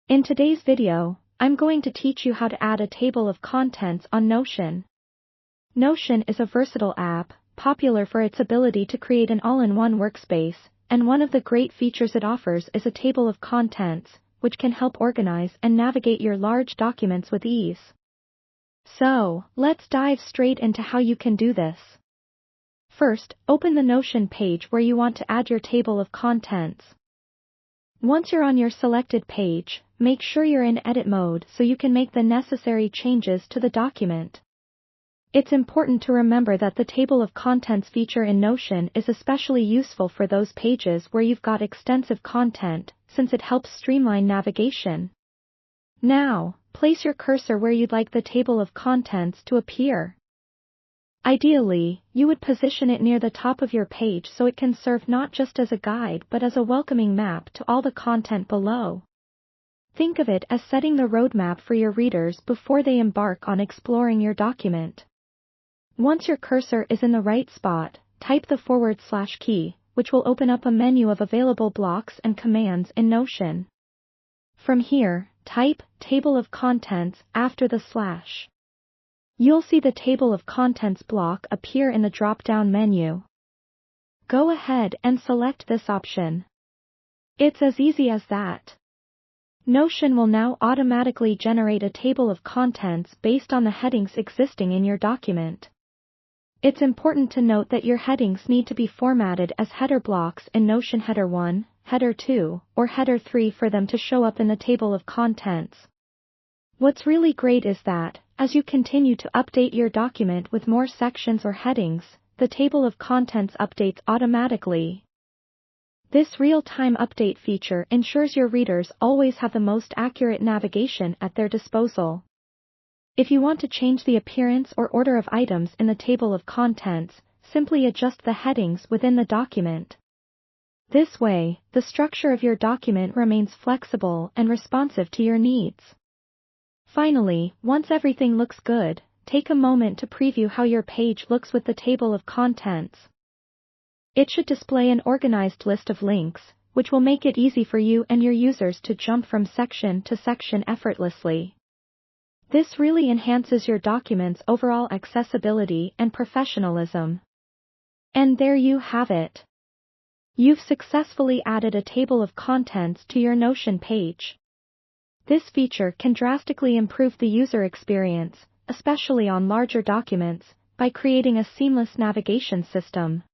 In today's video, I'm going to teach you how to add a table of contents on Notion. Notion is a versatile app, popular for its ability to create an all-in-one workspace, and one of the great features it offers is a table of contents, which can help organize and navigate your large documents with ease. So, let's dive straight into how you can do this. First, open the Notion page where you want to add your table of contents. Once you're on your selected page, make sure you're in edit mode so you can make the necessary changes to the document. It's important to remember that the table of contents feature in Notion is especially useful for those pages where you've got extensive content, since it helps streamline navigation. Now, place your cursor where you'd like the table of contents to appear. Ideally, you would position it near the top of your page so it can serve not just as a guide but as a welcoming map to all the content below. Think of it as setting the roadmap for your readers before they embark on exploring your document. Once your cursor is in the right spot, type the / key, which will open up a menu of available blocks and commands in Notion. From here, type Table of Contents after the /. You'll see the Table of Contents block appear in the drop-down menu. Go ahead and select this option. It's as easy as that. Notion will now automatically generate a table of contents based on the headings existing in your document. It's important to note that your headings need to be formatted as header blocks in Notion Header 1, Header 2, or Header 3 for them to show up in the table of contents. What's really great is that, as you continue to update your document with more sections or headings, the table of contents updates automatically. This real-time update feature ensures your readers always have the most accurate navigation at their disposal. If you want to change the appearance or order of items in the table of contents, simply adjust the headings within the document. This way, the structure of your document remains flexible and responsive to your needs. Finally, once everything looks good, take a moment to preview how your page looks with the table of contents. It should display an organized list of links, which will make it easy for you and your users to jump from section to section effortlessly. This really enhances your document's overall accessibility and professionalism. And there you have it. You've successfully added a table of contents to your Notion page. This feature can drastically improve the user experience, especially on larger documents, by creating a seamless navigation system.